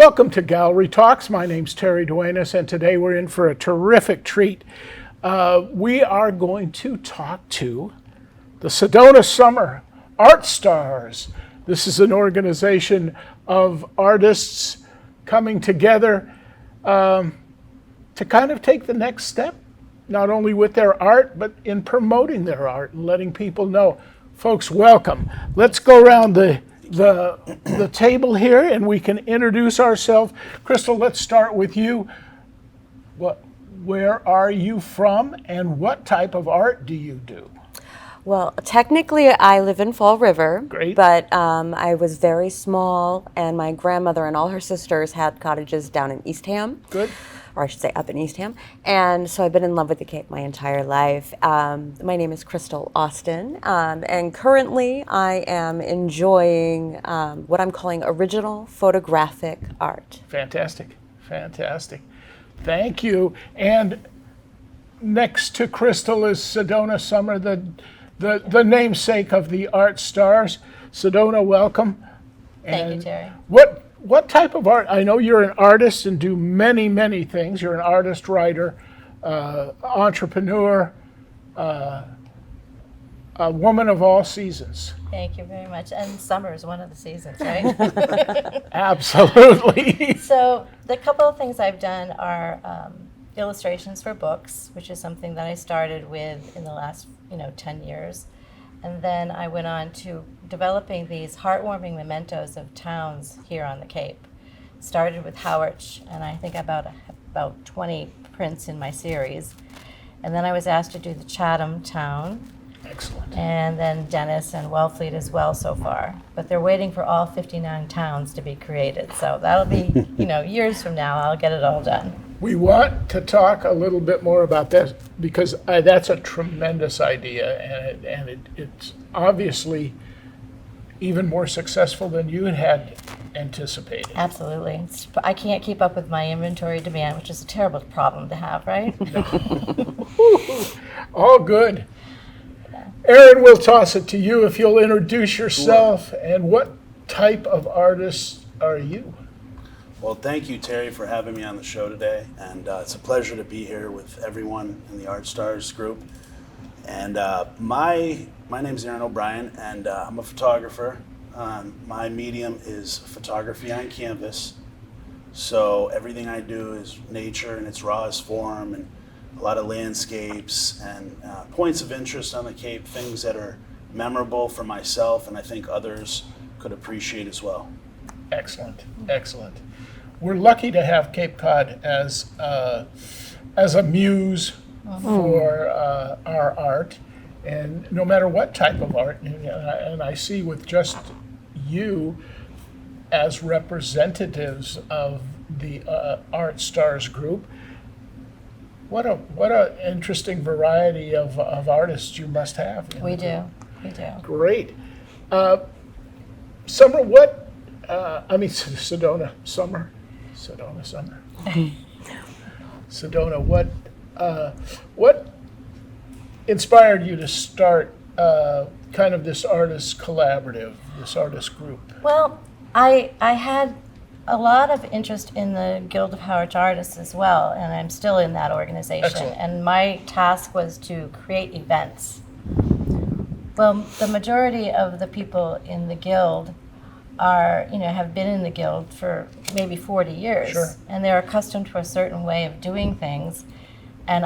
Welcome to Gallery Talks. My name's Terry Duenas, and today we're in for a terrific treat. We are going to talk to the Sedona Summer Art Stars. This is an organization of artists coming together to kind of take the next step, not only with their art, but in promoting their art and letting people know. Folks, welcome. Let's go around the table here and we can introduce ourselves. Crystal, let's start with you. Where are you from and what type of art do you do? Well, technically I live in Fall River. Great. But I was very small and my grandmother and all her sisters had cottages down in Eastham. Good. Or I should say up in Eastham. And so I've been in love with the Cape my entire life. My name is Crystal Austin, and currently I am enjoying what I'm calling original photographic art. Fantastic, fantastic. Thank you. And next to Crystal is Sedona Summer, the namesake of the Art Stars. Sedona, welcome. Thank you, Terry. What type of art? I know you're an artist and do many, many things. You're an artist, writer, entrepreneur, a woman of all seasons. Thank you very much. And summer is one of the seasons, right? Absolutely. So the couple of things I've done are illustrations for books, which is something that I started with in the last 10 years. And then I went on to developing these heartwarming mementos of towns here on the Cape. Started with Howard, and I think about 20 prints in my series. And then I was asked to do the Chatham town. Excellent. And then Dennis and Wellfleet as well so far. But they're waiting for all 59 towns to be created. So that'll be, years from now, I'll get it all done. We want to talk a little bit more about that because that's a tremendous idea, and it's obviously even more successful than you had anticipated. Absolutely. I can't keep up with my inventory demand, which is a terrible problem to have, right? All good. Aaron, we'll toss it to you if you'll introduce yourself. Sure. And what type of artist are you? Well, thank you, Terry, for having me on the show today. And it's a pleasure to be here with everyone in the Art Stars group. And my name is Aaron O'Brien, and I'm a photographer. My medium is photography on canvas. So everything I do is nature in its rawest form, and a lot of landscapes and points of interest on the Cape, things that are memorable for myself and I think others could appreciate as well. Excellent, excellent. We're lucky to have Cape Cod as a muse for our art, and no matter what type of art, and I see with just you as representatives of the Art Stars group, what a interesting variety of artists you must have. We do. Great. Summer, Sedona Summer. Sedona, what inspired you to start kind of this artist collaborative, this artist group? Well, I had a lot of interest in the Guild of Howard Artists as well, and I'm still in that organization. Excellent. And my task was to create events. Well, the majority of the people in the Guild have been in the Guild for maybe 40 years. Sure. And they're accustomed to a certain way of doing things. And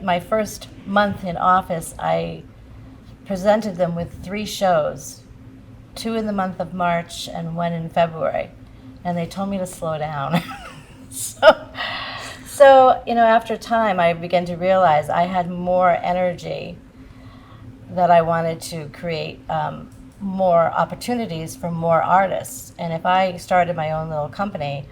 my first month in office, I presented them with 3 shows, 2 in the month of March and 1 in February. And they told me to slow down. So, after time, I began to realize I had more energy, that I wanted to create more opportunities for more artists. And if I started my own little company,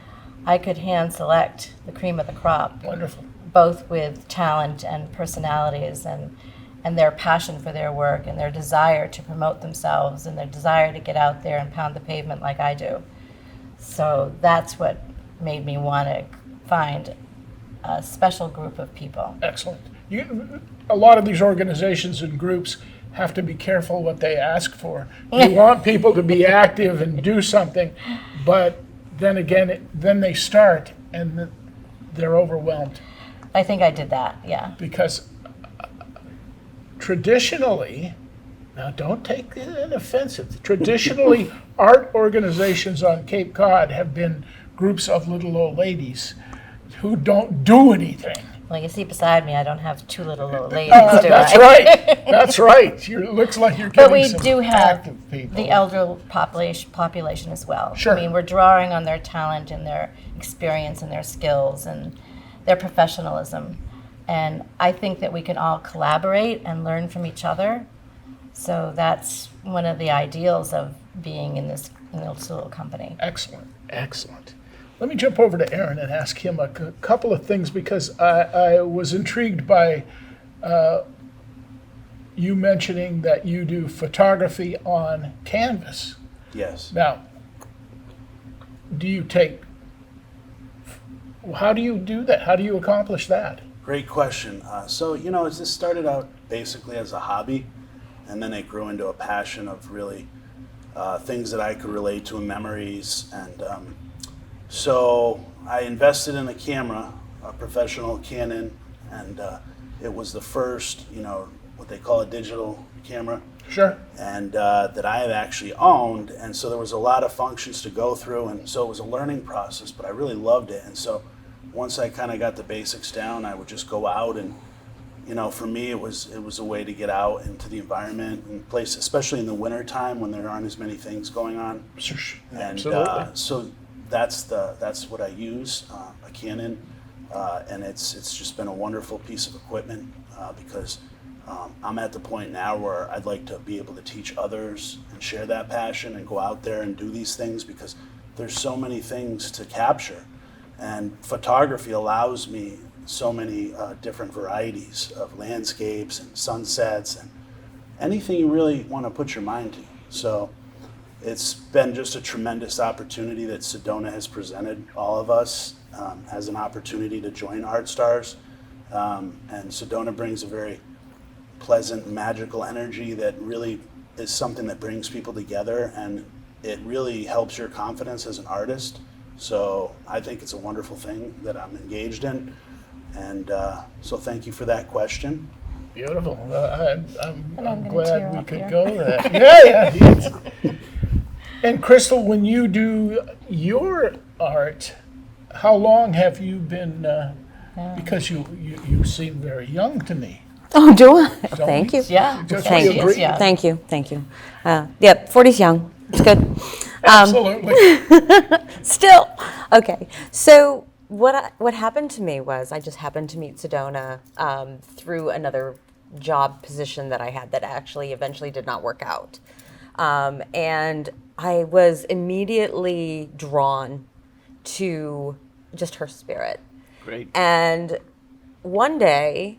I could hand select the cream of the crop. Wonderful. Both with talent and personalities and their passion for their work and their desire to promote themselves and their desire to get out there and pound the pavement like I do. So that's what made me want to find a special group of people. Excellent. A lot of these organizations and groups have to be careful what they ask for. You want people to be active and do something, but then again, then they start and they're overwhelmed I think I did that, yeah. because traditionally, now don't take it offensive, traditionally art organizations on Cape Cod have been groups of little old ladies who don't do anything. Well, you see beside me, I don't have two little old ladies, do That's I? right. That's right. It looks like you're But getting we some do have active people. the elder population as well. Sure. I mean, we're drawing on their talent and their experience and their skills and their professionalism. And I think that we can all collaborate and learn from each other. So that's one of the ideals of being in this little company. Excellent, excellent. Let me jump over to Aaron and ask him a couple of things because I was intrigued by you mentioning that you do photography on canvas. Yes. Now, how do you do that? How do you accomplish that? Great question. So, this started out basically as a hobby, and then it grew into a passion of really things that I could relate to and memories. And so I invested in a camera, a professional Canon, and it was the first, what they call a digital camera, Sure. and that I had actually owned. And so there was a lot of functions to go through, and so it was a learning process, but I really loved it. And so once I kind of got the basics down, I would just go out and, for me, it was a way to get out into the environment and place, especially in the winter time when there aren't as many things going on. And Absolutely. so that's what I use, a Canon, and it's just been a wonderful piece of equipment because I'm at the point now where I'd like to be able to teach others and share that passion and go out there and do these things because there's so many things to capture. And photography allows me so many different varieties of landscapes and sunsets and anything you really want to put your mind to. So it's been just a tremendous opportunity that Sedona has presented all of us as an opportunity to join ArtStars. And Sedona brings a very pleasant, magical energy that really is something that brings people together, and it really helps your confidence as an artist. So I think it's a wonderful thing that I'm engaged in. And so thank you for that question. Beautiful. I'm gonna glad tear we up could here. go there. Yeah. And Crystal, when you do your art, how long have you been? Because you seem very young to me. Oh, do I? Thank you. Yeah. Just yeah, we she is, agree. yeah. Thank you. Thank you. Yep, 40's young. It's good. Absolutely. Still. Okay. So what happened to me was I just happened to meet Sedona through another job position that I had that actually eventually did not work out. And I was immediately drawn to just her spirit. Great. And one day,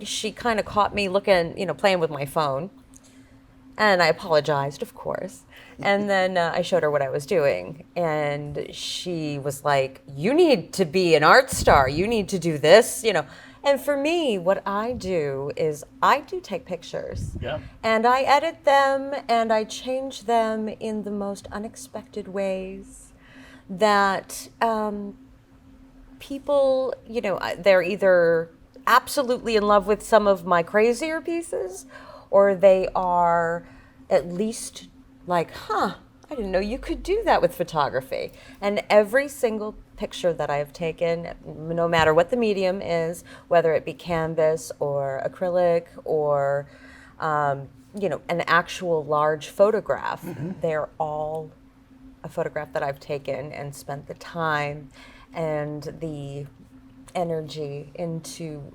she kind of caught me looking, playing with my phone. And I apologized, of course. And then I showed her what I was doing. And she was like, you need to be an art star. You need to do this, And for me, what I do is I do take pictures. Yeah. And I edit them and I change them in the most unexpected ways that people, they're either absolutely in love with some of my crazier pieces, or they are at least like, I didn't know you could do that with photography. And every single picture that I've taken, no matter what the medium is, whether it be canvas or acrylic or, an actual large photograph, they're all a photograph that I've taken and spent the time and the energy into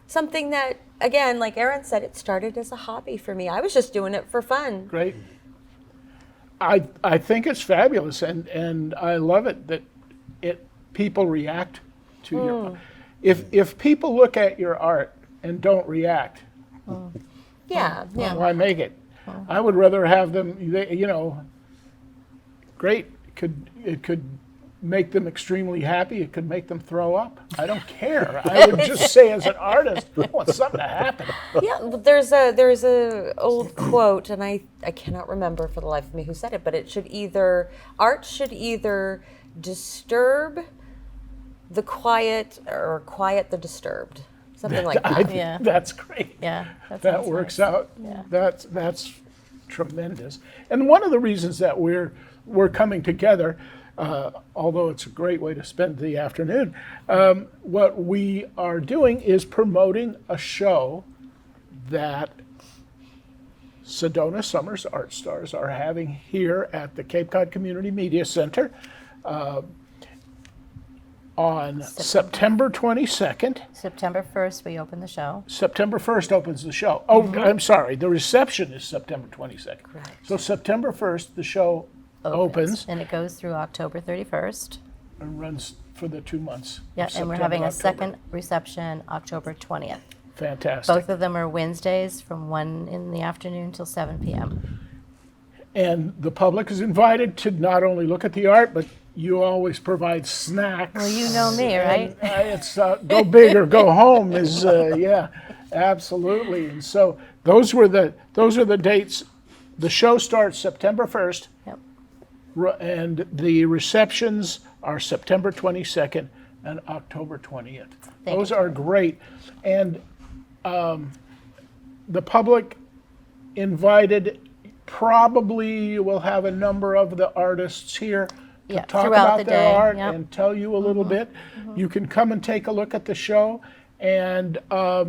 something that, again, like Aaron said, it started as a hobby for me. I was just doing it for fun. Great. I think it's fabulous, and I love it that people react to your. If people look at your art and don't react, Yeah, yeah. why make it? I would rather have them. Great. It could make them extremely happy. It could make them throw up. I don't care. I would just say, as an artist, I want something to happen. Yeah, well, there's a old quote, and I cannot remember for the life of me who said it, but art should either disturb the quiet or quiet the disturbed, something like I that. think Yeah. that's great. Yeah, That sounds works nice. out. Yeah. That's tremendous. And one of the reasons that we're coming together, although it's a great way to spend the afternoon, what we are doing is promoting a show that Sedona Summers Art Stars are having here at the Cape Cod Community Media Center on September 22nd. September 1st, we open the show. September 1st opens the show. Oh, I'm sorry. The reception is September 22nd. Correct. So September 1st, the show opens And it goes through October 31st. and runs for the 2 months. Yeah, and we're September, having a October. second reception October 20th. Fantastic. Both of them are Wednesdays from 1 in the afternoon till 7 p.m. And the public is invited to not only look at the art, but you always provide snacks. Well, you know me, right? And, it's go big or go home is yeah, absolutely. And so those are the dates. The show starts September 1st. Yep. And the receptions are September 22nd and October 20th. Thank Those you. are great. And the public invited, probably will have a number of the artists here to Yeah, talk throughout about the their day, art yep. and tell you a little bit. You can come and take a look at the show. And a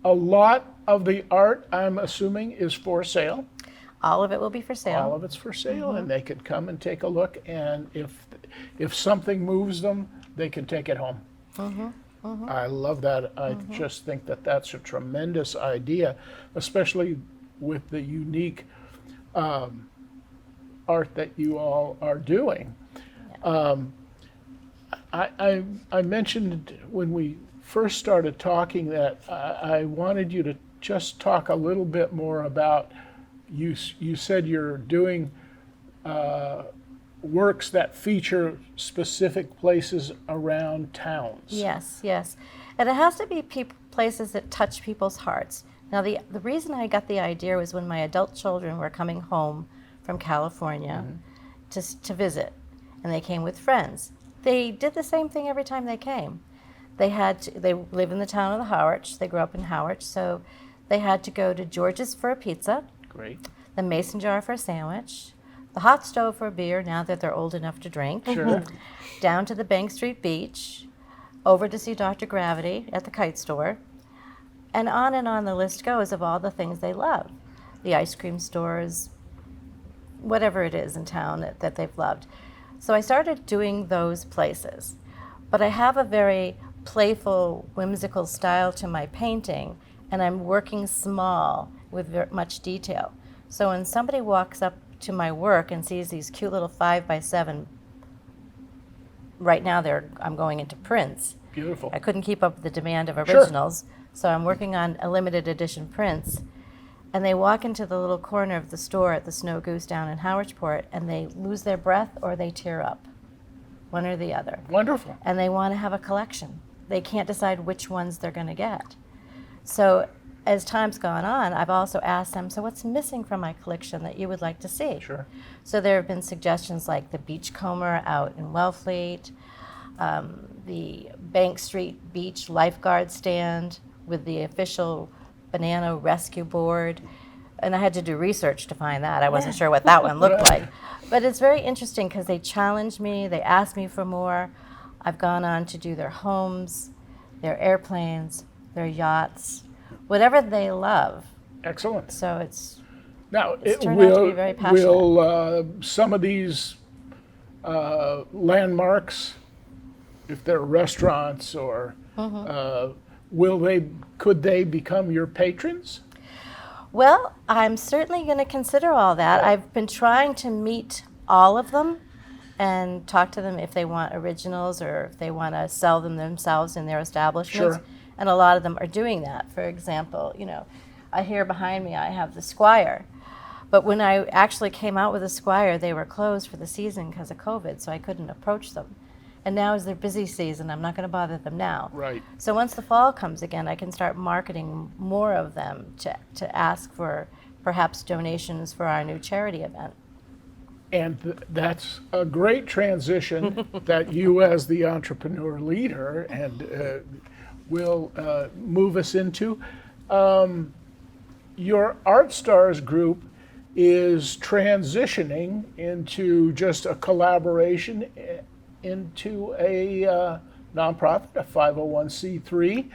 lot of the art, I'm assuming, is for sale. All of it will be for sale. All of it's for sale, and they can come and take a look. And if something moves them, they can take it home. I love that. I just think that that's a tremendous idea, especially with the unique art that you all are doing. I mentioned when we first started talking that I wanted you to just talk a little bit more about. You said you're doing works that feature specific places around towns. Yes, yes. And it has to be places that touch people's hearts. Now, the reason I got the idea was when my adult children were coming home from California to visit, and they came with friends. They did the same thing every time they came. They live in the town of the Howard. They grew up in Howard, so they had to go to George's for a pizza, Great. the Mason jar for a sandwich, the hot stove for a beer now that they're old enough to drink, Sure. down to the Bank Street Beach, over to see Dr. Gravity at the kite store, and on the list goes of all the things they love. The ice cream stores, whatever it is in town that they've loved. So I started doing those places. But I have a very playful, whimsical style to my painting, and I'm working small with much detail. So when somebody walks up to my work and sees these cute little 5x7, right now I'm going into prints. Beautiful. I couldn't keep up with the demand of Sure. originals, so I'm working on a limited edition prints. And they walk into the little corner of the store at the Snow Goose down in Howardsport, and they lose their breath or they tear up, one or the other. Wonderful. And they want to have a collection. They can't decide which ones they're going to get. So as time's gone on, I've also asked them, so what's missing from my collection that you would like to see? Sure. So there have been suggestions like the beachcomber out in Wellfleet, the Bank Street Beach lifeguard stand with the official banana rescue board. And I had to do research to find that. I wasn't sure what that one looked like. But it's very interesting because they challenge me, they ask me for more. I've gone on to do their homes, their airplanes, their yachts, whatever they love. Excellent. So it's Now, turned out to be very passionate. will some of these landmarks, if they're restaurants or could they become your patrons? Well, I'm certainly going to consider all that. I've been trying to meet all of them and talk to them if they want originals or if they want to sell them themselves in their establishments. Sure. And a lot of them are doing that. For example, here behind me I have the Squire. But when I actually came out with the Squire, they were closed for the season because of COVID, so I couldn't approach them. And now is their busy season. I'm not going to bother them now. Right. So once the fall comes again, I can start marketing more of them to ask for perhaps donations for our new charity event. And that's a great transition that you, as the entrepreneur leader, and will move us into. Your Art Stars group is transitioning into just a collaboration into a nonprofit, a 501c3,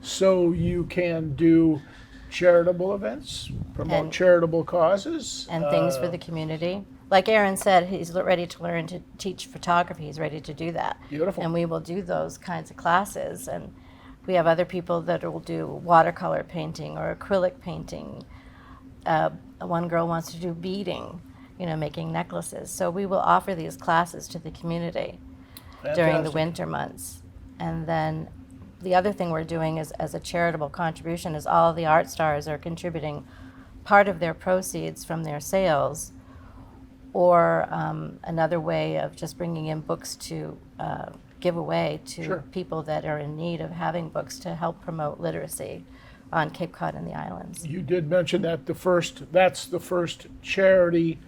so you can do charitable events, promote And- charitable causes. And things for the community. Like Aaron said, he's ready to learn to teach photography. He's ready to do that. Beautiful. And we will do those kinds of classes. And we have other people that will do watercolor painting or acrylic painting. One girl wants to do beading, making necklaces. So we will offer these classes to the community during the Fantastic. winter months. And then the other thing we're doing is, as a charitable contribution, is all of the Art Stars are contributing part of their proceeds from their sales, or another way of just bringing in books to give away to Sure. people that are in need of having books to help promote literacy on Cape Cod and the islands. You did mention that that's the first charity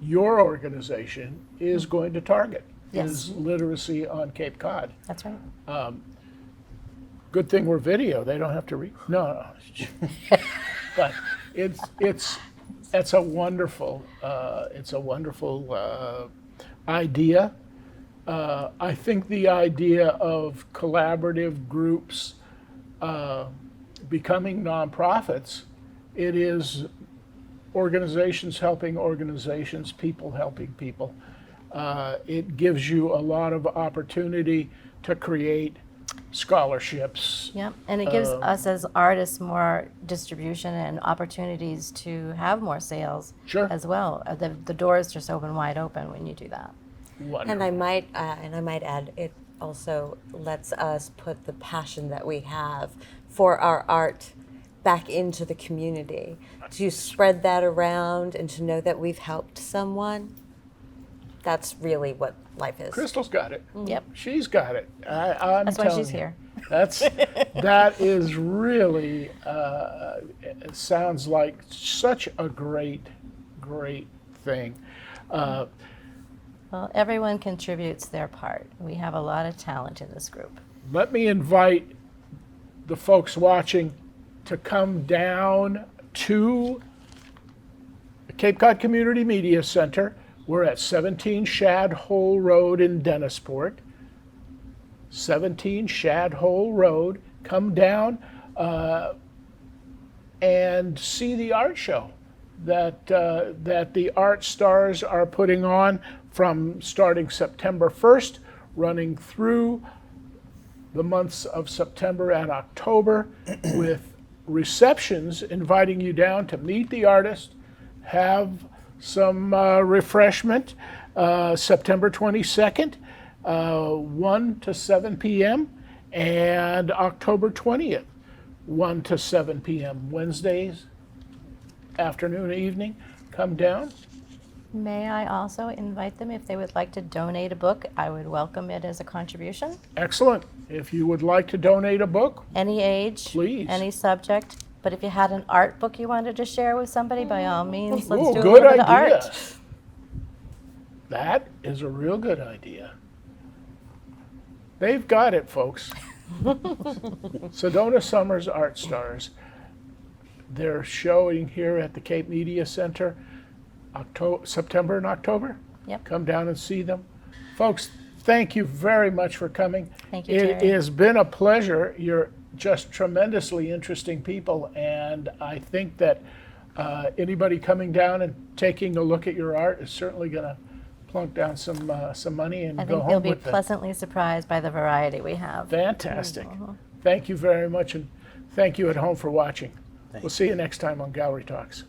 your organization is going to target, Yes. is literacy on Cape Cod. That's right. Good thing we're video, they don't have to read, no. But that's a wonderful, idea. I think the idea of collaborative groups becoming nonprofits, it is organizations helping organizations, people helping people. It gives you a lot of opportunity to create scholarships. Yep, and it gives us as artists more distribution and opportunities to have more sales Sure. as well. The doors just open wide open when you do that. Wonderful. And I might add, it also lets us put the passion that we have for our art back into the community. To spread that around and to know that we've helped someone, that's really what life is. Crystal's got it. Yep. She's got it. I'm That's why telling she's you. here. That is really, it sounds like such a great thing. Well, everyone contributes their part. We have a lot of talent in this group. Let me invite the folks watching to come down to the Cape Cod Community Media Center. We're at 17 Shad Hole Road in Dennisport. 17 Shad Hole Road. Come down and see the art show that the Art Stars are putting on from starting September 1st, running through the months of September and October, with receptions inviting you down to meet the artist, have some refreshment, September 22nd, 1 to 7 p.m., and October 20th, 1 to 7 p.m. Wednesdays, afternoon, evening. Come down. May I also invite them, if they would like to donate a book, I would welcome it as a contribution. Excellent. If you would like to donate a book, Any age, Please. any subject. But if you had an art book you wanted to share with somebody, by all means, let's ooh, do a good little bit of idea. art. That is a real good idea. They've got it, folks. Sedona Summers Art Stars. They're showing here at the Cape Media Center September and October. Yep. Come down and see them. Folks, thank you very much for coming. Thank you, It Terry. has been a pleasure. You're just tremendously interesting people, and I think that anybody coming down and taking a look at your art is certainly going to plunk down some money and I go think home they'll be with it. pleasantly surprised by the variety we have. Fantastic. Thank you very much, and thank you at home for watching. We'll see you next time on Gallery Talks.